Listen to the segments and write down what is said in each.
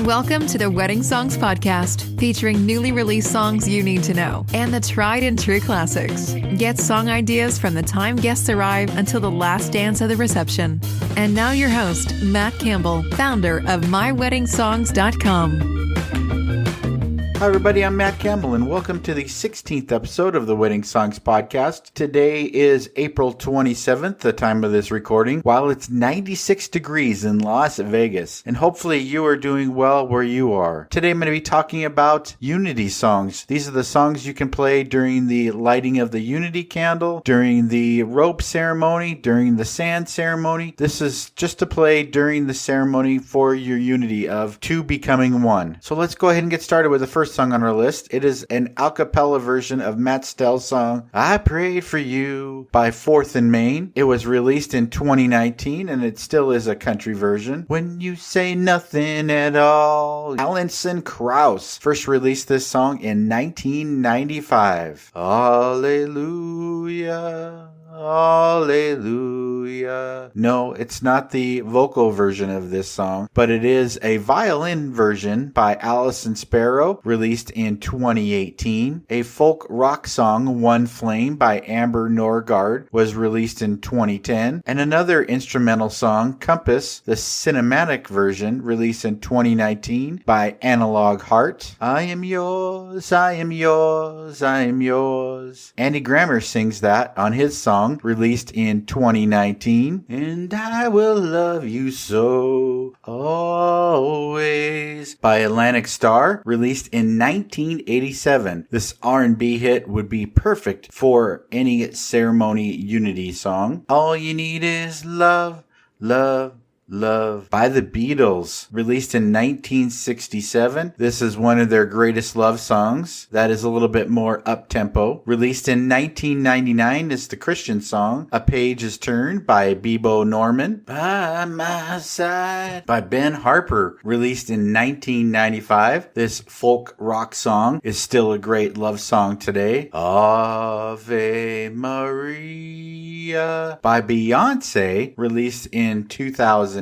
Welcome to the Wedding Songs Podcast, featuring newly released songs you need to know and the tried and true classics. Get song ideas from the time guests arrive until the last dance of the reception. And now your host, Matt Campbell, founder of MyWeddingSongs.com. Hi everybody, I'm Matt Campbell and welcome to the 16th episode of the Wedding Songs Podcast. Today is April 27th, the time of this recording, while it's 96 degrees in Las Vegas. And hopefully you are doing well where you are. Today I'm going to be talking about unity songs. These are the songs you can play during the lighting of the unity candle, during the rope ceremony, during the sand ceremony. This is just to play during the ceremony for your unity of two becoming one. So let's go ahead and get started with the first song on our list. It is an a cappella version of Matt Stell's song, I Prayed For You by Fourth and Main. It was released in 2019 and it still is a country version. When You Say Nothing at All. Alison Krauss first released this song in 1995. Hallelujah. Hallelujah. No, it's not the vocal version of this song, but it is a violin version by Alison Sparrow, released in 2018. A folk rock song, One Flame by Amber Norgard, was released in 2010. And another instrumental song, Compass, the cinematic version, released in 2019 by Analog Heart. I am yours, I am yours, I am yours. Andy Grammer sings that on his song, released in 2019. And I will love you so always by Atlantic Starr, released in 1987. This R&B hit would be perfect for any ceremony unity song. All you need is love, love, love by the Beatles, released in 1967. This is one of their greatest love songs that is a little bit more up-tempo. Released in 1999 is the Christian song, A Page Is Turned by Bebo Norman. By My Side by Ben Harper, released in 1995. This folk rock song is still a great love song today. Ave Maria by Beyonce, released in 2008.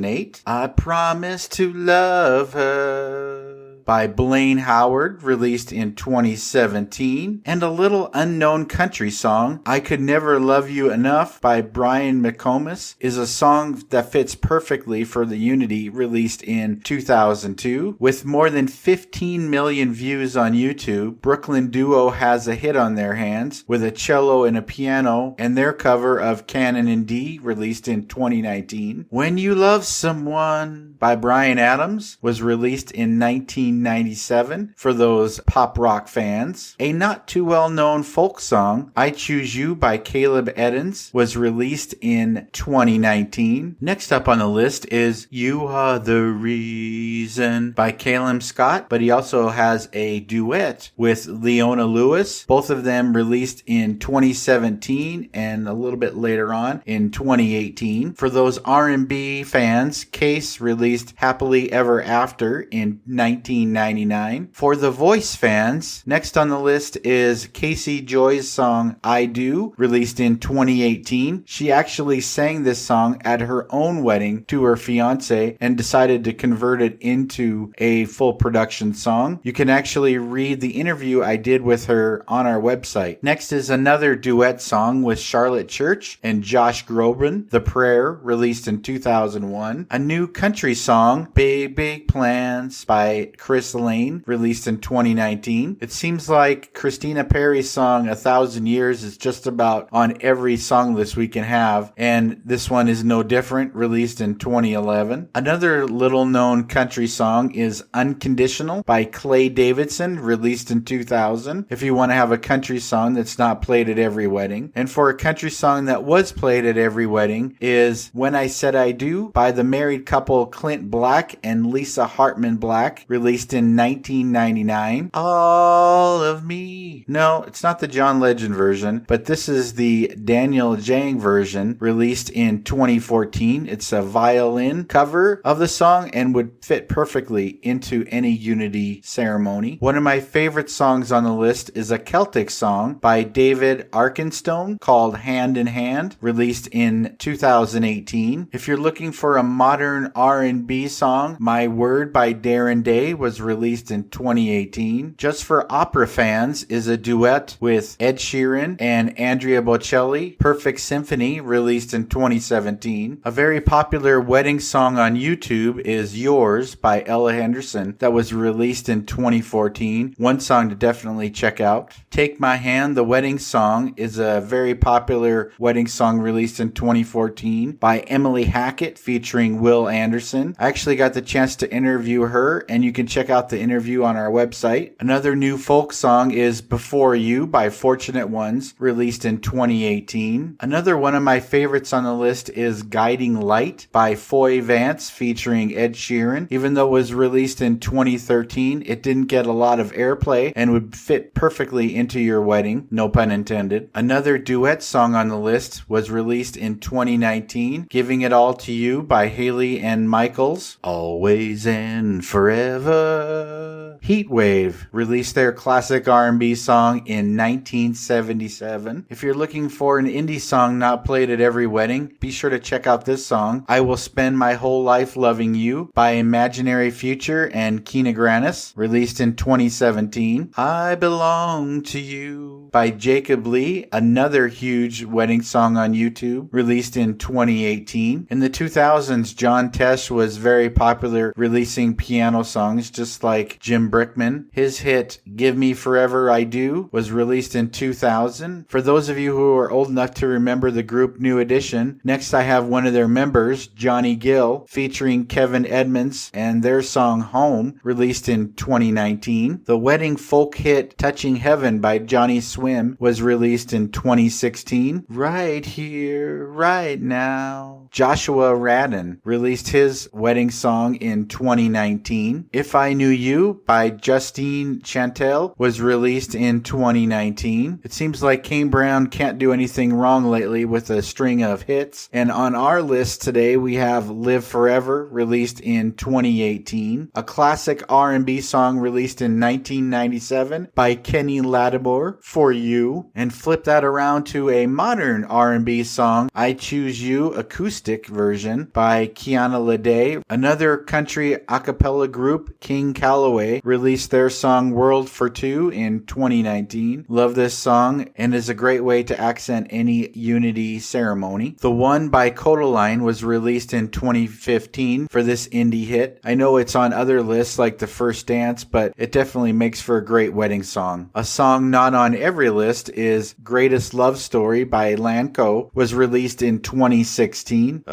I Promise to Love Her by Blaine Howard, released in 2017. And a little unknown country song, I Could Never Love You Enough by Brian McComas, is a song that fits perfectly for the Unity, released in 2002. With more than 15 million views on YouTube, Brooklyn Duo has a hit on their hands with a cello and a piano, and their cover of Canon in D, released in 2019. When You Love Someone by Bryan Adams was released in 1997 for those pop rock fans. A not too well known folk song, I Choose You by Caleb Eddins, was released in 2019. Next up on the list is You Are the Reason by Calum Scott, but he also has a duet with Leona Lewis. Both of them released in 2017 and a little bit later on in 2018. For those R&B fans, Case released Happily Ever After in 1999. For the Voice fans, next on the list is Casey Joy's song I Do, released in 2018. She actually sang this song at her own wedding to her fiance and decided to convert it into a full production song. You can actually read the interview I did with her on our website. Next is another duet song with Charlotte Church and Josh Groban, The Prayer, released in 2001. A new country song, Big Big Plans by Chris Lane, released in 2019. It seems like Christina Perri's song 1,000 Years is just about on every song list we can have, and this one is no different, released in 2011. Another little known country song is Unconditional by Clay Davidson, released in 2000. If you want to have a country song that's not played at every wedding. And for a country song that was played at every wedding is When I Said I Do by the married couple Clint Black and Lisa Hartman Black, released released in 1999. All of Me. No, it's not the John Legend version, but this is the Daniel Jang version, released in 2014. It's a violin cover of the song and would fit perfectly into any unity ceremony. One of my favorite songs on the list is a Celtic song by David Arkenstone called Hand in Hand, released in 2018. If you're looking for a modern R&B song, My Word by Darren Day was released in 2018. Just for Opera fans is a duet with Ed Sheeran and Andrea Bocelli, Perfect Symphony, released in 2017. A very popular wedding song on YouTube is Yours by Ella Henderson that was released in 2014. One song to definitely check out. Take My Hand, the wedding song, is a very popular wedding song released in 2014 by Emily Hackett featuring Will Anderson. I actually got the chance to interview her, and you can check out the interview on our website. Another new folk song is Before You by Fortunate Ones, released in 2018. Another one of my favorites on the list is Guiding Light by Foy Vance featuring Ed Sheeran. Even though it was released in 2013, it didn't get a lot of airplay and would fit perfectly into your wedding, no pun intended. Another duet song on the list was released in 2019, Giving It All to You by Haley and Michaels. Always and Forever. Heatwave released their classic R&B song in 1977. If you're looking for an indie song not played at every wedding, be sure to check out this song, I Will Spend My Whole Life Loving You by Imaginary Future and Keena Grannis, released in 2017. I Belong to You by Jacob Lee, another huge wedding song on YouTube, released in 2018. In the 2000s, John Tesh was very popular releasing piano songs just like Jim Brickman. His hit Give Me Forever I Do was released in 2000. For those of you who are old enough to remember the group New Edition, next I have one of their members, Johnny Gill, featuring Kevin Edmonds and their song Home, released in 2019. The wedding folk hit Touching Heaven by Johnny Swim was released in 2016. Right Here, Right Now. Joshua Radin released his wedding song in 2019. If I Knew You by Justine Chantel was released in 2019. It seems like Kane Brown can't do anything wrong lately with a string of hits. And on our list today, we have Live Forever, released in 2018. A classic R&B song released in 1997 by Kenny Lattimore, For You. And flip that around to a modern R&B song, I Choose You, acoustic version by Kiana Lede. Another country a cappella group, King Calloway, released their song World for Two in 2019. Love this song and is a great way to accent any unity ceremony. The One by Kodaline was released in 2015 for this indie hit. I know it's on other lists like The First Dance, but it definitely makes for a great wedding song. A song not on every list is Greatest Love Story by Lanco, was released in 2016.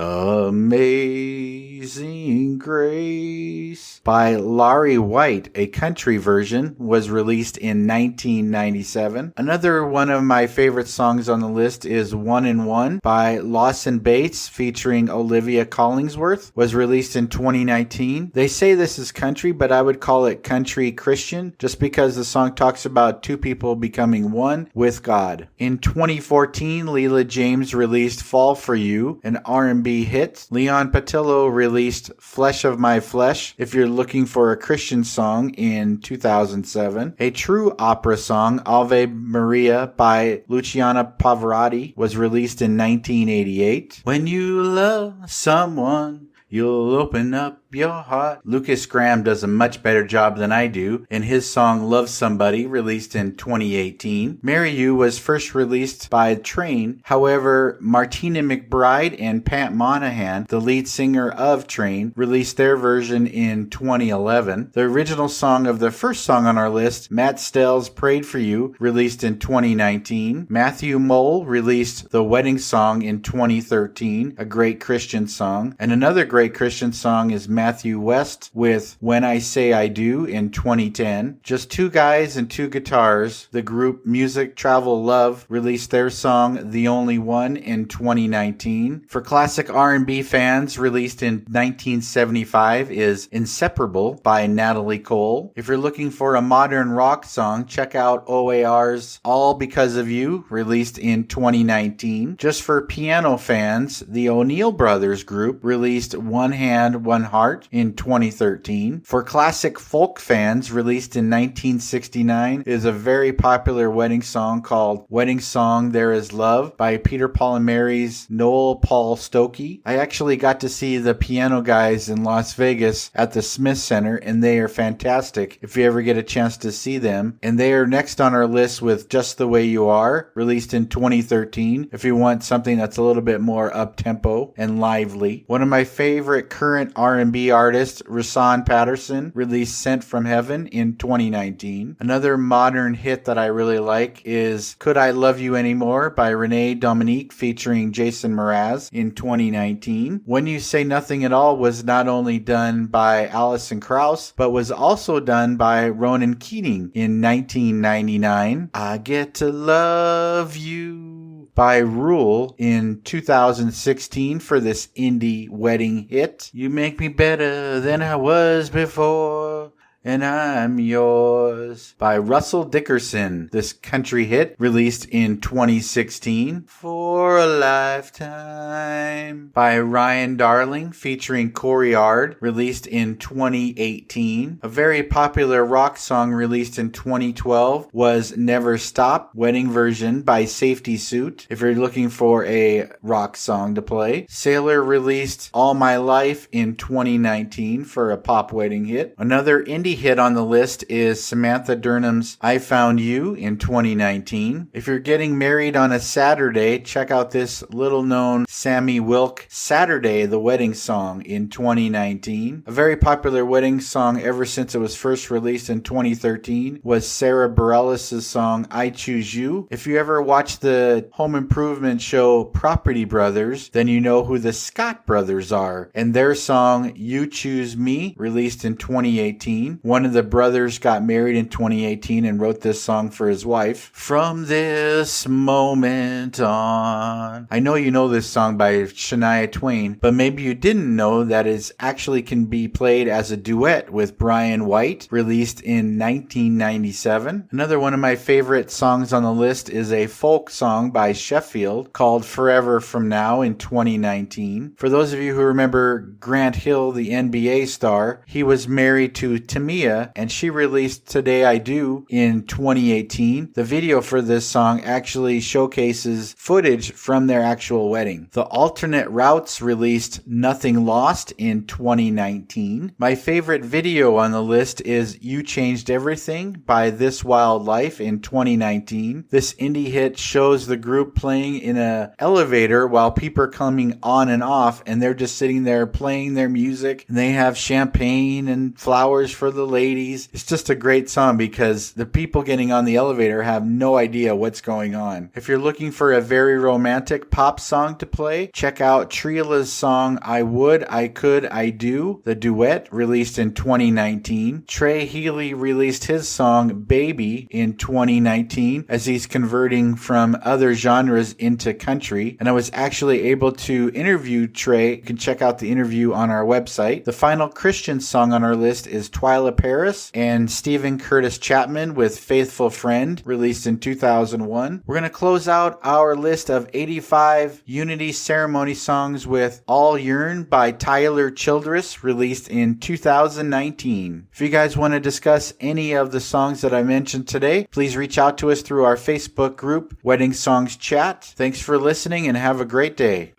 Amazing Grace by Laurie White, a country version, was released in 1997. Another one of my favorite songs on the list is One in One by Lawson Bates featuring Olivia Collingsworth, was released in 2019. They say this is country, but I would call it country Christian just because the song talks about two people becoming one with God. In 2014, Leela James released Fall For You, an R&B hit. Leon Patillo released Flesh of My Flesh, if you're looking for a Christian song, in 2007. A true opera song, Ave Maria by Luciana Pavarotti, was released in 1988. When you love someone, you'll open up your heart. Lucas Graham does a much better job than I do in his song Love Somebody, released in 2018. Marry You was first released by Train. However, Martina McBride and Pat Monahan, the lead singer of Train, released their version in 2011. The original song of the first song on our list, Matt Stell's Prayed For You, released in 2019. Matthew Mole released The Wedding Song in 2013, a great Christian song. And another great Christian song is Matthew West with When I Say I Do in 2010. Just two guys and two guitars. The group Music Travel Love released their song The Only One in 2019. For classic R&B fans, released in 1975 is Inseparable by Natalie Cole. If you're looking for a modern rock song, check out OAR's All Because of You, released in 2019. Just for piano fans, the O'Neill Brothers group released One Hand, One Heart in 2013. For classic folk fans, released in 1969 is a very popular wedding song called Wedding Song There Is Love by Peter, Paul and Mary's Noel Paul Stokey. I actually got to see the piano guys in Las Vegas at the Smith Center, and they are fantastic if you ever get a chance to see them. And they are next on our list with Just the Way You Are, released in 2013, if you want something that's a little bit more up-tempo and lively. One of my favorite current R&B artists, Rasan Patterson, released Sent from Heaven in 2019. Another modern hit that I really like is Could I Love You Anymore by Renee Dominique featuring Jason Mraz in 2019. When You Say Nothing at All was not only done by Alison Krauss, but was also done by Ronan Keating in 1999. I Get to Love You by Rule in 2016 for this indie wedding hit. You make me better than I was before, and I'm Yours by Russell Dickerson. This country hit released in 2016. For a Lifetime by Ryan Darling featuring Corey Ard, released in 2018. A very popular rock song released in 2012 was Never Stop, wedding version by Safety Suit, if you're looking for a rock song to play. Sailor released All My Life in 2019 for a pop wedding hit. Another indie hit on the list is Samantha Durnham's I Found You in 2019. If you're getting married on a Saturday, check out this little known Sammy Wilk Saturday, the wedding song in 2019. A very popular wedding song ever since it was first released in 2013 was Sarah Bareilles' song I Choose You. If you ever watch the home improvement show Property Brothers, then you know who the Scott brothers are, and their song You Choose Me, released in 2018. One of the brothers got married in 2018 and wrote this song for his wife. From this moment on. I know you know this song by Shania Twain, but maybe you didn't know that it actually can be played as a duet with Brian White, released in 1997. Another one of my favorite songs on the list is a folk song by Sheffield called Forever From Now in 2019. For those of you who remember Grant Hill, the NBA star, he was married to Tamia, and she released Today I Do in 2018. The video for this song actually showcases footage from their actual wedding. The Alternate Routes released Nothing Lost in 2019. My favorite video on the list is You Changed Everything by This Wild Life in 2019. This indie hit shows the group playing in an elevator while people are coming on and off, and they're just sitting there playing their music, and they have champagne and flowers for the ladies. It's just a great song because the people getting on the elevator have no idea what's going on. If you're looking for a very romantic pop song to play, check out Triola's song I Would, I Could, I Do, the duet, released in 2019. Trey Healy released his song Baby in 2019 as he's converting from other genres into country, and I was actually able to interview Trey. You can check out the interview on our website. The final Christian song on our list is Twyla Paris and Stephen Curtis Chapman with Faithful Friend, released in 2001. We're going to close out our list of 85 Unity Ceremony songs with All Yearn by Tyler Childress, released in 2019. If you guys want to discuss any of the songs that I mentioned today, please reach out to us through our Facebook group, Wedding Songs Chat. Thanks for listening and have a great day.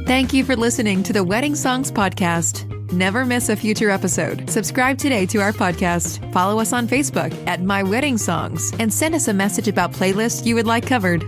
Thank you for listening to the Wedding Songs Podcast. Never miss a future episode. Subscribe today to our podcast. Follow us on Facebook at My Wedding Songs and send us a message about playlists you would like covered.